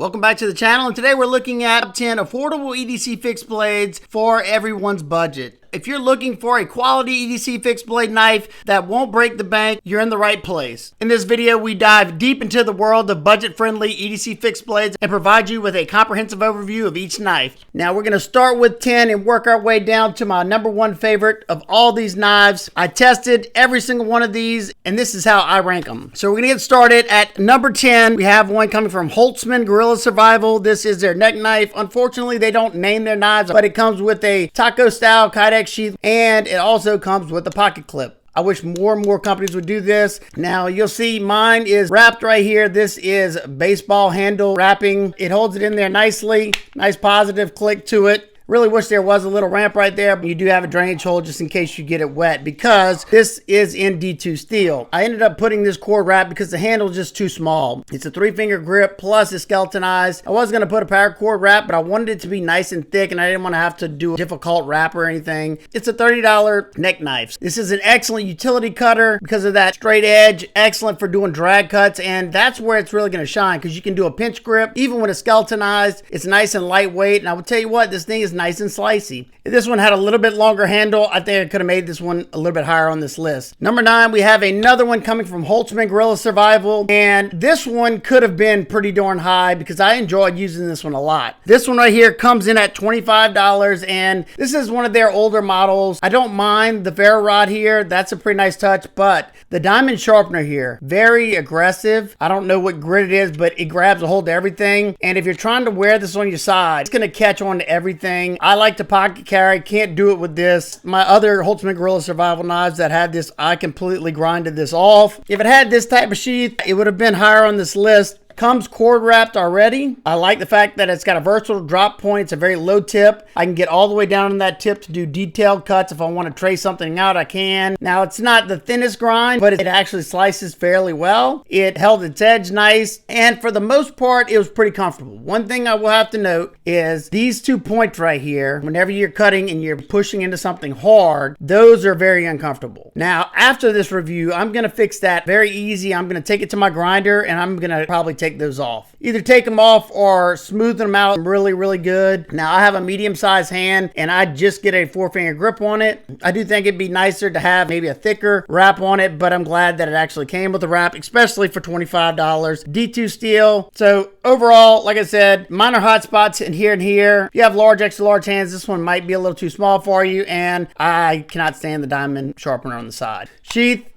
Welcome back to the channel, and today we're looking at 10 affordable EDC fixed blades for everyone's budget. If you're looking for a quality EDC fixed blade knife that won't break the bank, you're in the right place. In this video, we dive deep into the world of budget-friendly EDC fixed blades and provide you with a comprehensive overview of each knife. Now, we're going to start with 10 and work our way down to my number one favorite of all these knives. I tested every single one of these, and this is how I rank them. So we're going to get started at number 10. We have one coming from Holtzman Gorilla Survival. This is their neck knife. Unfortunately, they don't name their knives, but it comes with a taco-style Kydex sheath, and it also comes with a pocket clip. I wish more and more companies would do this. Now you'll see mine is wrapped right here. This is baseball handle wrapping. It holds it in there nicely. Nice positive click to it. Really wish there was a little ramp right there, but you do have a drainage hole just in case you get it wet because this is in D2 steel. I ended up putting this cord wrap because the handle is just too small. It's a 3-finger grip plus it's skeletonized. I was going to put a paracord wrap, but I wanted it to be nice and thick and I didn't want to have to do a difficult wrap or anything. It's a $30 neck knife. This is an excellent utility cutter because of that straight edge. Excellent for doing drag cuts, and that's where it's really going to shine because you can do a pinch grip. Even when it's skeletonized, it's nice and lightweight, and I will tell you what, this thing is nice and slicey. If this one had a little bit longer handle, I think I could have made this one a little bit higher on this list. Number 9, we have another one coming from Holtzman Gorilla Survival, and this one could have been pretty darn high because I enjoyed using this one a lot. This one right here comes in at $25, and this is one of their older models. I don't mind the ferro rod here. That's a pretty nice touch, but the diamond sharpener here, very aggressive. I don't know what grit it is, but it grabs a hold of everything, and if you're trying to wear this on your side, it's going to catch on to everything. I like to pocket carry, can't do it with this. My other Holtzman Gorilla Survival knives that had this, I completely grinded this off. If it had this type of sheath, it would have been higher on this list. Comes cord wrapped already. I like the fact that it's got a versatile drop point. It's a very low tip. I can get all the way down on that tip to do detailed cuts. If I want to trace something out, I can. Now, it's not the thinnest grind, but it actually slices fairly well. It held its edge nice, and for the most part, it was pretty comfortable. One thing I will have to note is these 2 points right here, whenever you're cutting and you're pushing into something hard, those are very uncomfortable. Now, after this review, I'm going to fix that very easy. I'm going to take it to my grinder, and I'm going to probably take those off. Either take them off or smooth them out really good. Now I have a medium-sized hand and I just get a 4-finger grip on it. I do think it'd be nicer to have maybe a thicker wrap on it, but I'm glad that it actually came with a wrap, especially for $25. D2 steel. So overall, like I said, minor hot spots in here and here. If you have large, extra large hands, this one might be a little too small for you, and I cannot stand the diamond sharpener on the side. Sheath,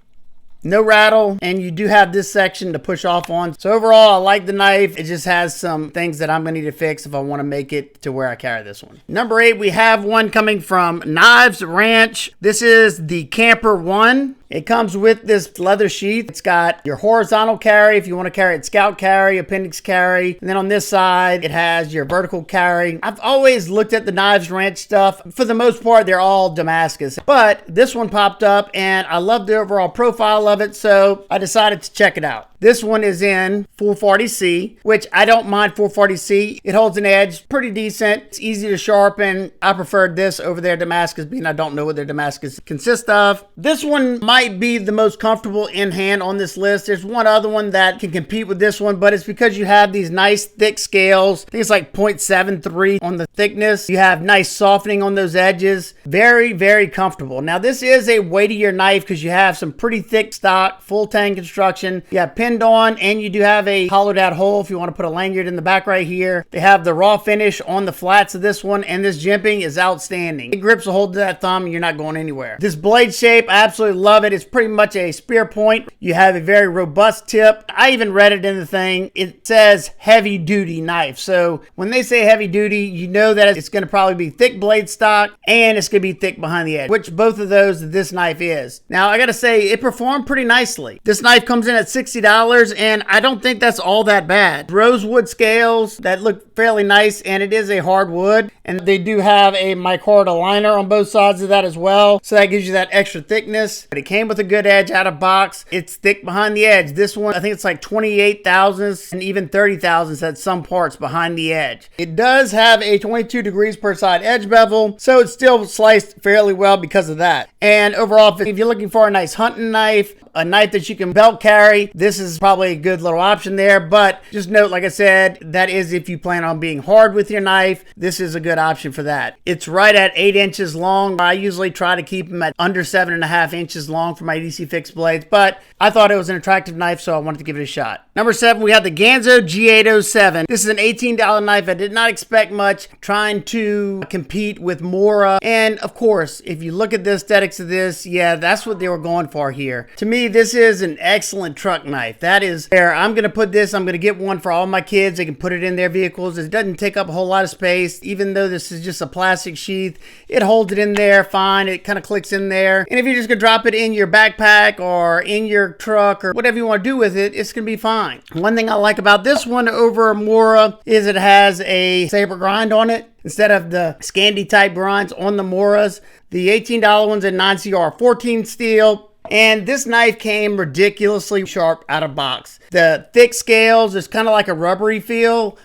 no rattle, and you do have this section to push off on. So overall, I like the knife. It just has some things that I'm gonna need to fix if I want to make it to where I carry this one. Number 8, we have one coming from Knives Ranch. This is the Camper 1. It comes with this leather sheath. It's got your horizontal carry if you want to carry it scout carry, appendix carry. And then on this side, it has your vertical carry. I've always looked at the Knives Ranch stuff. For the most part, they're all Damascus. But this one popped up and I love the overall profile of it, so I decided to check it out. This one is in 440C, which I don't mind 440C. It holds an edge pretty decent. It's easy to sharpen. I preferred this over their Damascus, being I don't know what their Damascus consists of. This one might be the most comfortable in hand on this list. There's one other one that can compete with this one, but it's because you have these nice thick scales. I think it's like 0.73 on the thickness. You have nice softening on those edges. Very comfortable. Now this is a weightier knife because you have some pretty thick stock, full tang construction. You have pinned on, and you do have a hollowed out hole if you want to put a lanyard in the back right here. They have the raw finish on the flats of this one, and this jimping is outstanding. It grips a hold to that thumb and you're not going anywhere. This blade shape, I absolutely love it. It's pretty much a spear point. You have a very robust tip. I even read it in the thing. It says heavy duty knife. So when they say heavy duty, you know that it's going to probably be thick blade stock and it's going to be thick behind the edge, which both of those this knife is. Now I got to say, it performed pretty nicely. This knife comes in at $60. And I don't think that's all that bad. Rosewood scales that look fairly nice, and it is a hardwood, and they do have a micarta liner on both sides of that as well, so that gives you that extra thickness. But it came with a good edge out of box. It's thick behind the edge. This one, I think it's like 28 thousandths and even 30 thousandths at some parts behind the edge. It does have a 22 degrees per side edge bevel, so it's still sliced fairly well because of that. And overall, if you're looking for a nice hunting knife, a knife that you can belt carry, this is probably a good little option there. But just note, like I said, that is if you plan on being hard with your knife, this is a good option for that. It's right at 8 inches long. I usually try to keep them at under 7.5 inches long for my EDC Fixed Blades, but I thought it was an attractive knife, so I wanted to give it a shot. Number 7, we have the Ganzo G807. This is an $18 knife. I did not expect much, trying to compete with Mora. And of course, if you look at the aesthetics of this, yeah, that's what they were going for here. To me, this is an excellent truck knife. That is there. I'm going to put this, I'm going to get one for all my kids. They can put it in their vehicles. It doesn't take up a whole lot of space. Even though this is just a plastic sheath, it holds it in there fine. It kind of clicks in there. And if you're just going to drop it in your backpack or in your truck or whatever you want to do with it, it's going to be fine. One thing I like about this one over Mora is it has a saber grind on it. Instead of the Scandi type grinds on the Moras, the $18 ones in 9CR14 steel. And this knife came ridiculously sharp out of box. The thick scales is kind of like a rubbery feel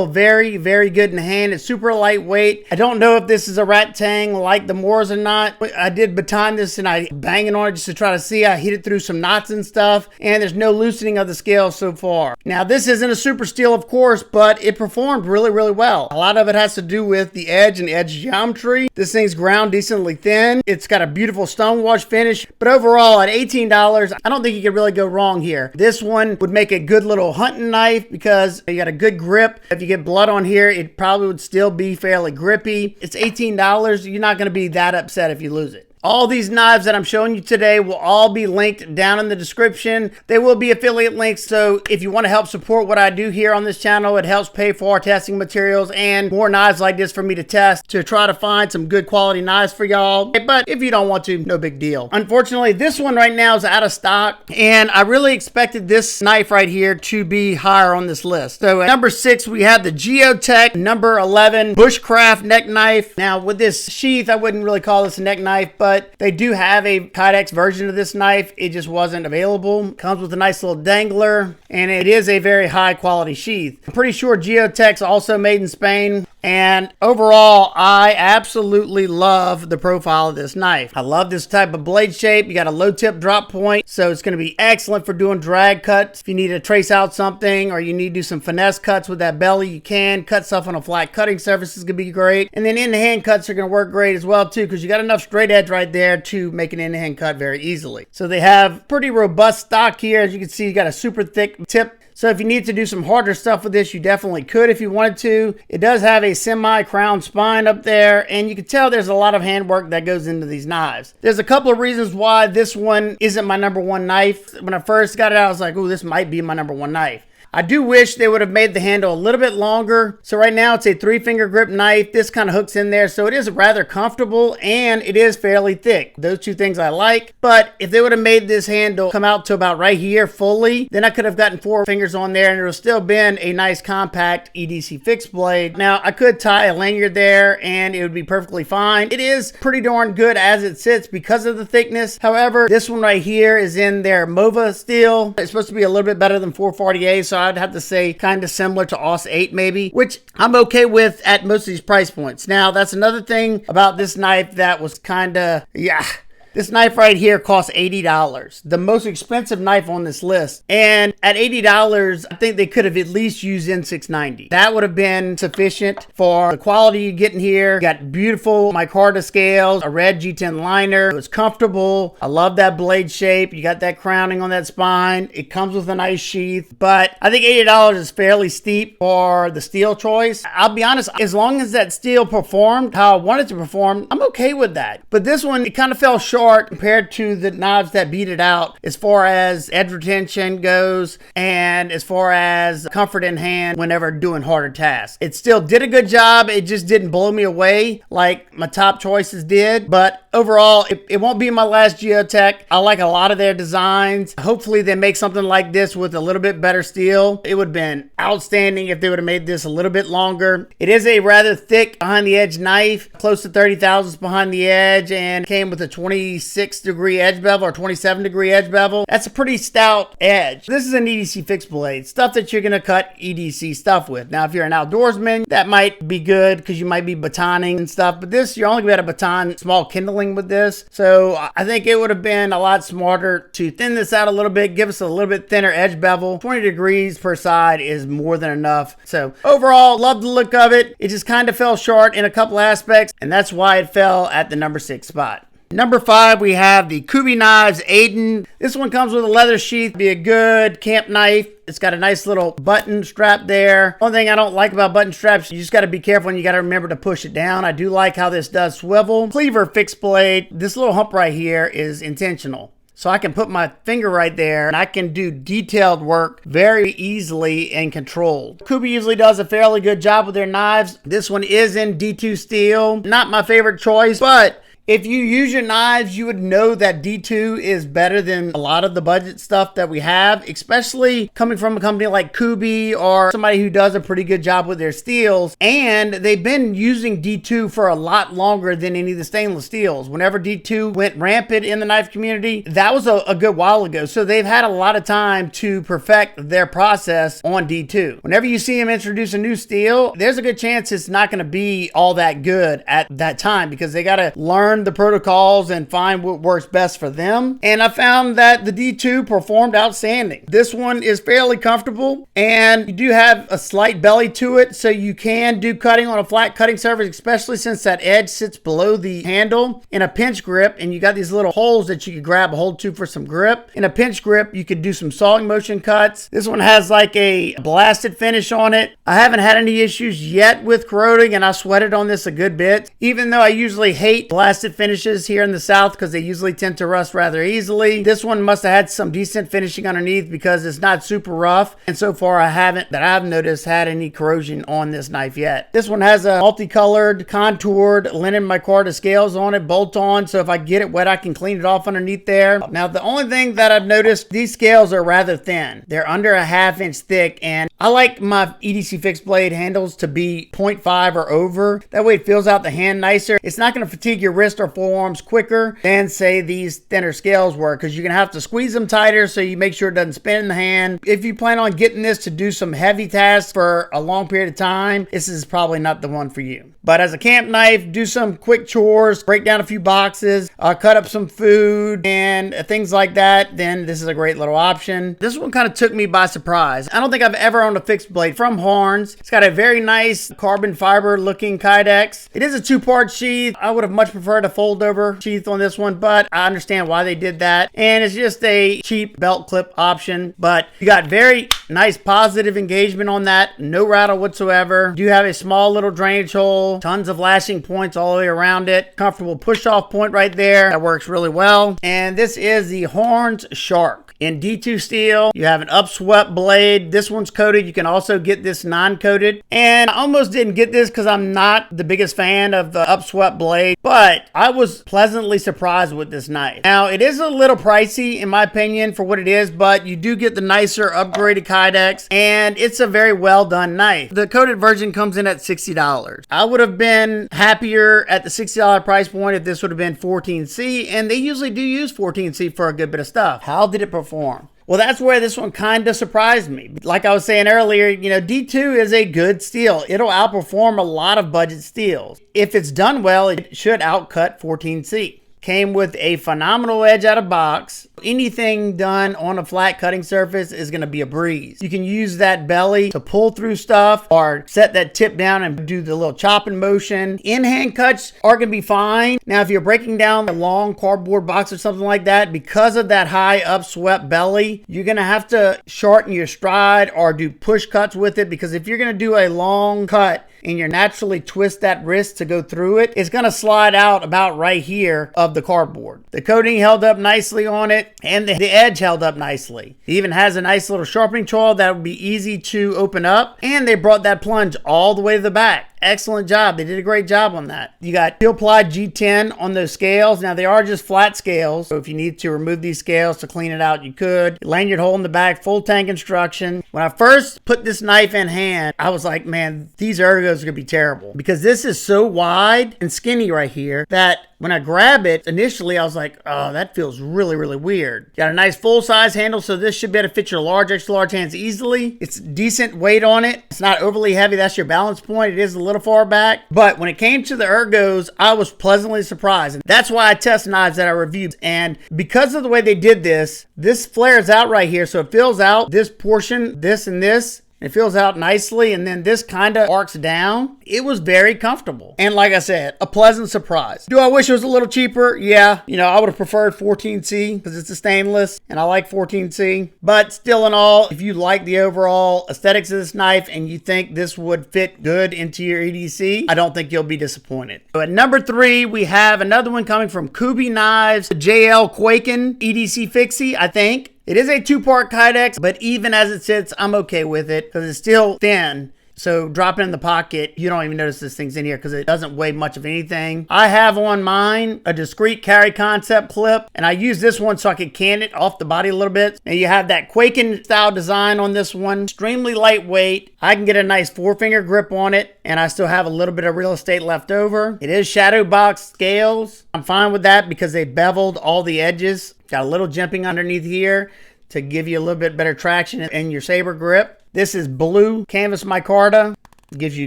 very, very good in the hand. It's super lightweight. I don't know if this is a rat tang like the Moras or not. I did baton this and I banging on it just to try to see. I hit it through some knots and stuff, and there's no loosening of the scale so far. Now, this isn't a super steel, of course, but it performed really, really well. A lot of it has to do with the edge and edge geometry. This thing's ground decently thin. It's got a beautiful stonewash finish, but overall at $18, I don't think you could really go wrong here. This one would make a good little hunting knife because you got a good grip. If you get blood on here, it probably would still be fairly grippy. It's $18. You're not going to be that upset if you lose it. All these knives that I'm showing you today will all be linked down in the description. They will be affiliate links, so if you want to help support what I do here on this channel, it helps pay for our testing materials and more knives like this for me to test to try to find some good quality knives for y'all. But if you don't want to, no big deal. Unfortunately, this one right now is out of stock, and I really expected this knife right here to be higher on this list. So at number 6, we have the Jeo Tec number 11 Bushcraft neck knife. Now with this sheath, I wouldn't really call this a neck knife, but they do have a Kydex version of this knife. It just wasn't available. Comes with a nice little dangler, and it is a very high quality sheath. I'm pretty sure Jeo Tec's also made in Spain. And overall, I absolutely love the profile of this knife. I love this type of blade shape. You got a low tip drop point, so it's going to be excellent for doing drag cuts. If you need to trace out something or you need to do some finesse cuts with that belly, you can. Cut stuff on a flat cutting surface is going to be great. And then in-hand cuts are going to work great as well too, because you got enough straight edge right there to make an in-hand cut very easily. So they have pretty robust stock here. As you can see, you got a super thick tip. So if you need to do some harder stuff with this, you definitely could if you wanted to. It does have a semi-crown spine up there, and you can tell there's a lot of handwork that goes into these knives. There's a couple of reasons why this one isn't my number one knife. When I first got it out, I was like, oh, this might be my number one knife. I do wish they would have made the handle a little bit longer. So right now it's a 3-finger grip knife. This kind of hooks in there, so it is rather comfortable and it is fairly thick. Those two things I like. But if they would have made this handle come out to about right here fully, then I could have gotten 4 fingers on there and it would have still been a nice compact EDC fixed blade. Now I could tie a lanyard there and it would be perfectly fine. It is pretty darn good as it sits because of the thickness. However, this one right here is in their MOVA steel. It's supposed to be a little bit better than 440A, so I'd have to say kind of similar to AUS 8 maybe, which I'm okay with at most of these price points. Now, that's another thing about this knife that was kind of, yeah. This knife right here costs $80, the most expensive knife on this list. And at $80, I think they could have at least used N690. That would have been sufficient for the quality you get in here. You got beautiful micarta scales, a red G10 liner. It was comfortable. I love that blade shape. You got that crowning on that spine. It comes with a nice sheath, but I think $80 is fairly steep for the steel choice. I'll be honest, as long as that steel performed how I wanted to perform, I'm okay with that. But this one, it kind of fell short compared to the knives that beat it out as far as edge retention goes and as far as comfort in hand whenever doing harder tasks. It still did a good job. It just didn't blow me away like my top choices did. But overall, it won't be my last Jeo Tec. I like a lot of their designs. Hopefully they make something like this with a little bit better steel. It would have been outstanding if they would have made this a little bit longer. It is a rather thick behind the edge knife, close to 30 thousandths behind the edge, and came with a 26-degree edge bevel or 27-degree edge bevel. That's a pretty stout edge. This is an EDC fixed blade, stuff that you're going to cut EDC stuff with. Now, if you're an outdoorsman, that might be good because you might be batoning and stuff, but this, you're only going to baton small kindling struggling with this. So I think it would have been a lot smarter to thin this out a little bit, give us a little bit thinner edge bevel. 20 degrees per side is more than enough. So overall, love the look of it. It just kind of fell short in a couple aspects, and that's why it fell at the number 6 spot. Number 5, we have the Kubey Aiden. This one comes with a leather sheath, be a good camp knife. It's got a nice little button strap there. One thing I don't like about button straps, you just got to be careful and you got to remember to push it down. I do like how this does swivel. Cleaver fixed blade. This little hump right here is intentional. So I can put my finger right there and I can do detailed work very easily and controlled. Kubey usually does a fairly good job with their knives. This one is in D2 steel. Not my favorite choice, but if you use your knives, you would know that D2 is better than a lot of the budget stuff that we have, especially coming from a company like Kubey or somebody who does a pretty good job with their steels. And they've been using D2 for a lot longer than any of the stainless steels. Whenever D2 went rampant in the knife community, that was a good while ago. So they've had a lot of time to perfect their process on D2. Whenever you see them introduce a new steel, there's a good chance it's not going to be all that good at that time because they got to learn the protocols and find what works best for them. And I found that the D2 performed outstanding. This one is fairly comfortable and you do have a slight belly to it, so you can do cutting on a flat cutting surface, especially since that edge sits below the handle. In a pinch grip, and you got these little holes that you could grab a hold to for some grip. In a pinch grip, you could do some sawing motion cuts. This one has like a blasted finish on it. I haven't had any issues yet with corroding, and I sweated on this a good bit, even though I usually hate blasted finishes here in the South because they usually tend to rust rather easily. This one must have had some decent finishing underneath because it's not super rough, and so far I haven't, that I've noticed, had any corrosion on this knife yet. This one has a multicolored contoured linen micarta scales on it, bolt on, so if I get it wet I can clean it off underneath there. Now the only thing that I've noticed, these scales are rather thin. They're under a 1/2 inch thick, and I like my EDC fixed blade handles to be 0.5 or over. That way it feels out the hand nicer. It's not going to fatigue your wrist or forearms quicker than say these thinner scales were, because you're going to have to squeeze them tighter so you make sure it doesn't spin in the hand. If you plan on getting this to do some heavy tasks for a long period of time, this is probably not the one for you. But as a camp knife, do some quick chores, break down a few boxes, cut up some food and things like that, then this is a great little option. This one kind of took me by surprise. I don't think I've ever owned a fixed blade from Harnds. It's got a very nice carbon fiber looking kydex. It is a 2-part sheath. I would have much preferred a fold over sheath on this one, but I understand why they did that. And it's just a cheap belt clip option, but you got very nice positive engagement on that. No rattle whatsoever. You have a small little drainage hole, tons of lashing points all the way around it. Comfortable push off point right there. That works really well. And this is the Harnds Shark. In D2 steel, you have an upswept blade. This one's coated. You can also get this non-coated. And I almost didn't get this because I'm not the biggest fan of the upswept blade, but I was pleasantly surprised with this knife. Now, it is a little pricey in my opinion for what it is, but you do get the nicer upgraded kydex, and it's a very well done knife. The coated version comes in at $60. I would have been happier at the $60 price point if this would have been 14C, and they usually do use 14C for a good bit of stuff. How did it perform? Well, that's where this one kind of surprised me. Like I was saying earlier, you know, D2 is a good steel. It'll outperform a lot of budget steels. If it's done well, it should outcut 14C. Came with a phenomenal edge out of box. Anything done on a flat cutting surface is going to be a breeze. You can use that belly to pull through stuff or set that tip down and do the little chopping motion. In-hand cuts are going to be fine. Now, if you're breaking down a long cardboard box or something like that, because of that high upswept belly, you're going to have to shorten your stride or do push cuts with it, because if you're going to do a long cut and you naturally twist that wrist to go through it, it's going to slide out about right here of the cardboard. The coating held up nicely on it, and the edge held up nicely. It even has a nice little sharpening choil that would be easy to open up, and they brought that plunge all the way to the back. Excellent job. They did a great job on that. You got steel ply G10 on those scales. Now they are just flat scales, so if you need to remove these scales to clean it out, you could. Lanyard hole in the back, full tank instruction. When I first put this knife in hand, I was like, man, these ergos are gonna be terrible, because this is so wide and skinny right here that When I grab it, initially I was like, oh, that feels really, really weird. Got a nice full-size handle, so this should be able to fit your large, extra large hands easily. It's decent weight on it. It's not overly heavy. That's your balance point. It is a little far back. But when it came to the ergos, I was pleasantly surprised. And that's why I test knives that I reviewed. And because of the way they did this flares out right here. So it fills out this portion, this and this. It fills out nicely, and then this kind of arcs down. It was very comfortable. And like I said, a pleasant surprise. Do I wish it was a little cheaper? Yeah. You know, I would have preferred 14C because it's a stainless, and I like 14C. But still in all, if you like the overall aesthetics of this knife and you think this would fit good into your EDC, I don't think you'll be disappointed. So at number 3, we have another one coming from Kubey Knives, the JL Kwaiken EDC Fixie, I think. It is a 2-part Kydex, but even as it sits, I'm okay with it because it's still thin. So drop it in the pocket, you don't even notice this thing's in here because it doesn't weigh much of anything. I have on mine a discrete carry concept clip, and I use this one so I can can it off the body a little bit. Now you have that Kwaiken style design on this one, extremely lightweight. I can get a nice 4-finger grip on it, and I still have a little bit of real estate left over. It is shadow box scales. I'm fine with that because they beveled all the edges. Got a little jimping underneath here to give you a little bit better traction in your saber grip. This is blue canvas micarta. Gives you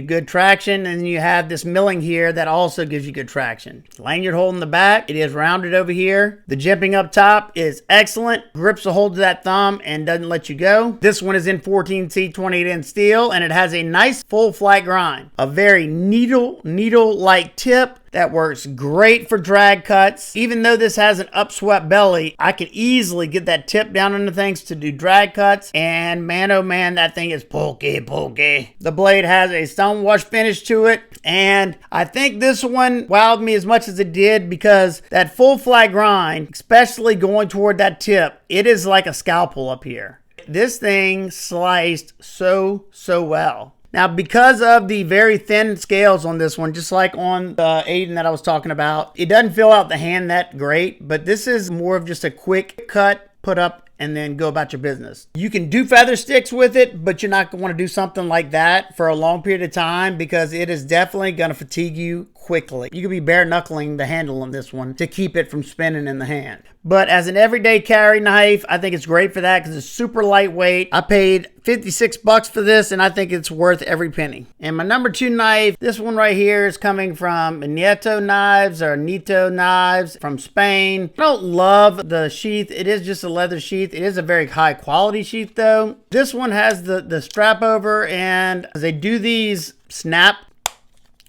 good traction, and you have this milling here that also gives you good traction. Lanyard hole in the back, it is rounded over here. The jimping up top is excellent. Grips a hold to that thumb and doesn't let you go. This one is in 14C 28-inch steel, and it has a nice full flat grind. A very needle-like tip that works great for drag cuts. Even though this has an upswept belly, I can easily get that tip down into things to do drag cuts, and man oh man, that thing is pokey. The blade has a stone wash finish to it, and I think this one wowed me as much as it did because that full flat grind, especially going toward that tip, it is like a scalpel up here. This thing sliced so well. Now, because of the very thin scales on this one, just like on the Aiden that I was talking about, it doesn't fill out the hand that great, but this is more of just a quick cut, put up, and then go about your business. You can do feather sticks with it, but you're not going to want to do something like that for a long period of time because it is definitely going to fatigue you quickly. You could be bare knuckling the handle on this one to keep it from spinning in the hand. But as an everyday carry knife, I think it's great for that because it's super lightweight. I paid 56 bucks for this, and I think it's worth every penny. And my number 2 knife, this one right here is coming from Nieto Knives or Nieto Knives from Spain. I don't love the sheath. It is just a leather sheath. It is a very high quality sheath though. This one has the strap over, and as they do these snap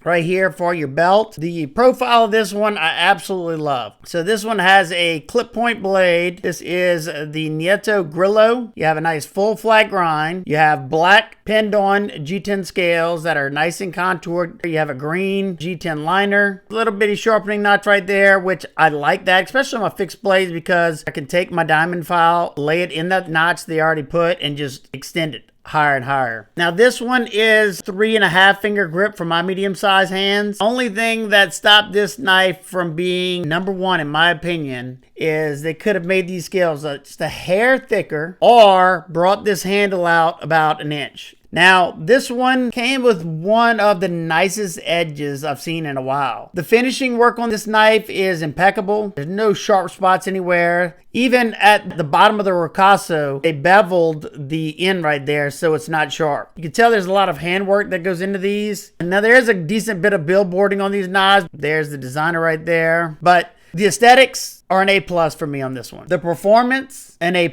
right here for your belt. The profile of this one I absolutely love. So this one has a clip point blade. This is the Nieto Grillo. You have a nice full flat grind. You have black pinned on G10 scales that are nice and contoured. You have a green G10 liner. A little bitty sharpening notch right there, which I like that, especially on my fixed blades because I can take my diamond file, lay it in that notch they already put, and just extend it higher and higher. Now this one is 3.5 finger grip for my medium sized hands. Only thing that stopped this knife from being number 1 in my opinion is they could have made these scales just a hair thicker or brought this handle out about an inch. Now, this one came with one of the nicest edges I've seen in a while. The finishing work on this knife is impeccable. There's no sharp spots anywhere. Even at the bottom of the ricasso, they beveled the end right there so it's not sharp. You can tell there's a lot of handwork that goes into these. And now there's a decent bit of billboarding on these knives. There's the designer right there. But the aesthetics are an A+ for me on this one. The performance, an A+.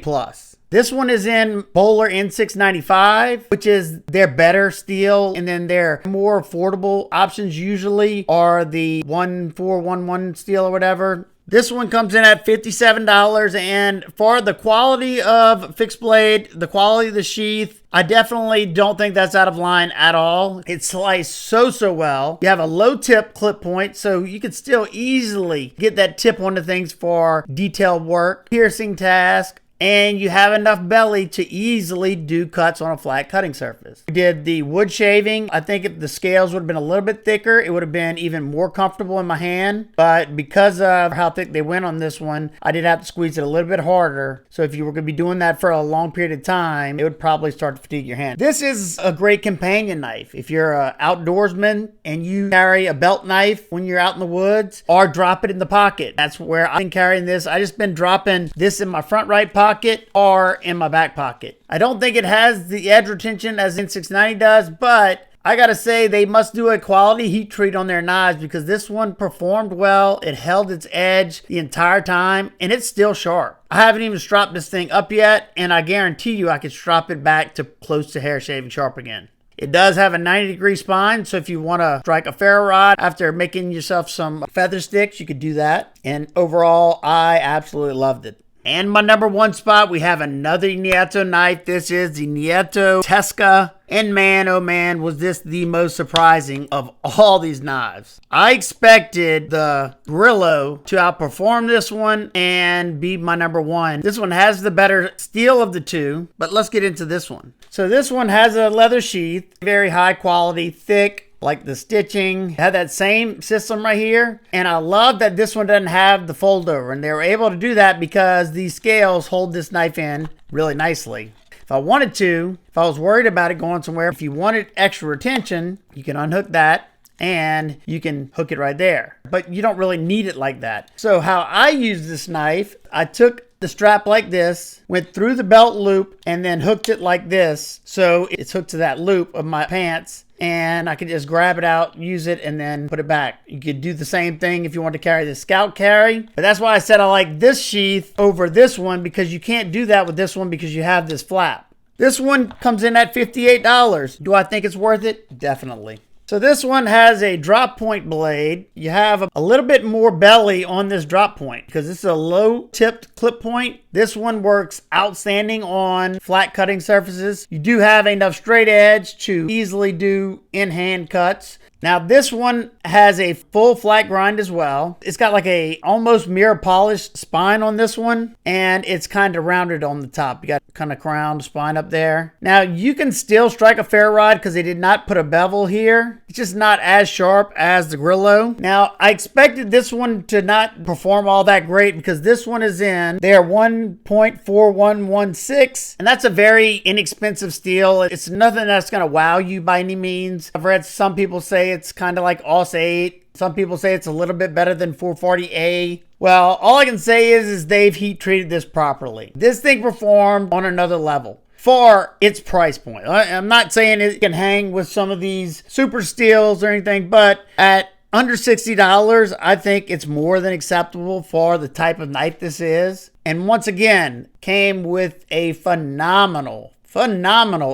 This one is in Bowler N695, which is their better steel, and then their more affordable options usually are the 1411 steel or whatever. This one comes in at $57, and for the quality of fixed blade, the quality of the sheath, I definitely don't think that's out of line at all. It sliced so well. You have a low tip clip point, so you can still easily get that tip onto things for detailed work, piercing task, and you have enough belly to easily do cuts on a flat cutting surface. We did the wood shaving. I think if the scales would have been a little bit thicker, it would have been even more comfortable in my hand. But because of how thick they went on this one, I did have to squeeze it a little bit harder. So if you were going to be doing that for a long period of time, it would probably start to fatigue your hand. This is a great companion knife. If you're an outdoorsman and you carry a belt knife when you're out in the woods, or drop it in the pocket. That's where I've been carrying this. I just been dropping this in my front right pocket or in my back pocket. I don't think it has the edge retention as N690 does, but I gotta say they must do a quality heat treat on their knives, because this one performed well. It held its edge the entire time and it's still sharp. I haven't even stropped this thing up yet, and I guarantee you I could strop it back to close to hair shaving sharp again. It does have a 90-degree spine, so if you want to strike a ferro rod after making yourself some feather sticks, you could do that. And overall, I absolutely loved it. And my number one spot, we have another Nieto knife. This is the Nieto Tesca. And man, oh man, was this the most surprising of all these knives. I expected the Grillo to outperform this one and be my number one. This one has the better steel of the two, but let's get into this one. So this one has a leather sheath, very high quality, thick, like the stitching. Had that same system right here. And I love that this one doesn't have the fold over, and they were able to do that because these scales hold this knife in really nicely. If I wanted to, if I was worried about it going somewhere, if you wanted extra retention, you can unhook that and you can hook it right there. But you don't really need it like that. So how I use this knife, I took the strap like this, went through the belt loop, and then hooked it like this. So it's hooked to that loop of my pants, and I can just grab it out, use it, and then put it back. You could do the same thing if you want to carry the Scout carry. But that's why I said I like this sheath over this one, because you can't do that with this one because you have this flap. This one comes in at $58. Do I think it's worth it? Definitely. So this one has a drop point blade. You have a little bit more belly on this drop point because this is a low tipped clip point. This one works outstanding on flat cutting surfaces. You do have enough straight edge to easily do in-hand cuts. Now this one has a full flat grind as well. It's got like a almost mirror polished spine on this one, and it's kind of rounded on the top. You got kind of crowned spine up there. Now you can still strike a ferro rod because they did not put a bevel here. It's just not as sharp as the Grillo. Now I expected this one to not perform all that great because this one is in their 1.4116, and that's a very inexpensive steel. It's nothing that's going to wow you by any means. I've read some people say it's kind of like AUS 8. Some people say it's a little bit better than 440A. Well, all I can say is they've heat treated this properly. This thing performed on another level for its price point. I'm not saying it can hang with some of these super steels or anything, but at under $60, I think it's more than acceptable for the type of knife this is. And once again, came with a phenomenal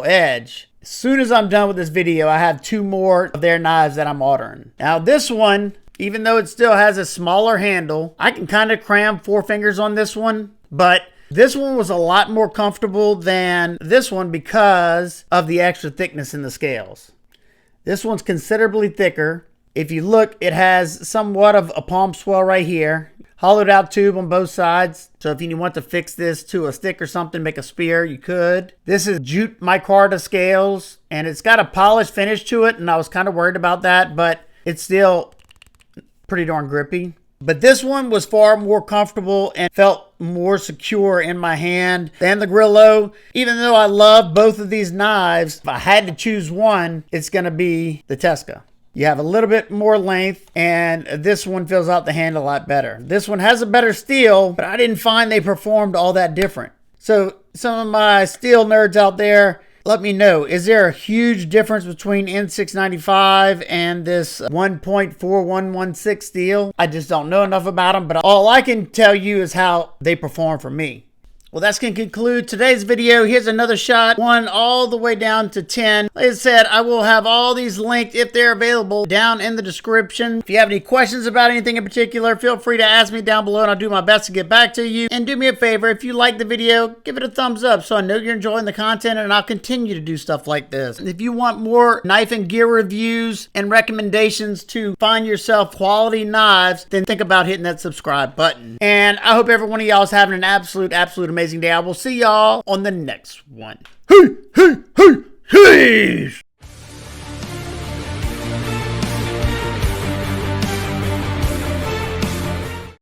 edge. As soon as I'm done with this video, I have 2 more of their knives that I'm ordering. Now this one, even though it still has a smaller handle, I can kind of cram 4 fingers on this one, but this one was a lot more comfortable than this one because of the extra thickness in the scales. This one's considerably thicker. If you look, it has somewhat of a palm swell right here. Hollowed out tube on both sides. So if you want to fix this to a stick or something, make a spear, you could. This is jute micarta scales, and it's got a polished finish to it, and I was kind of worried about that, but it's still pretty darn grippy. But this one was far more comfortable and felt more secure in my hand than the Grillo. Even though I love both of these knives, if I had to choose one, it's going to be the Tesca. You have a little bit more length, and this one fills out the hand a lot better. This one has a better steel, but I didn't find they performed all that different. So some of my steel nerds out there, let me know, is there a huge difference between N695 and this 1.4116 steel? I just don't know enough about them, but all I can tell you is how they perform for me. Well, that's going to conclude today's video. Here's another shot, 1 all the way down to 10. Like I said, I will have all these linked, if they're available, down in the description. If you have any questions about anything in particular, feel free to ask me down below, and I'll do my best to get back to you. And do me a favor, if you like the video, give it a thumbs up so I know you're enjoying the content, and I'll continue to do stuff like this. If you want more knife and gear reviews and recommendations to find yourself quality knives, then think about hitting that subscribe button. And I hope every one of y'all is having an absolute amazing amazing day. I will see y'all on the next one. Hey, hey, hey, hey!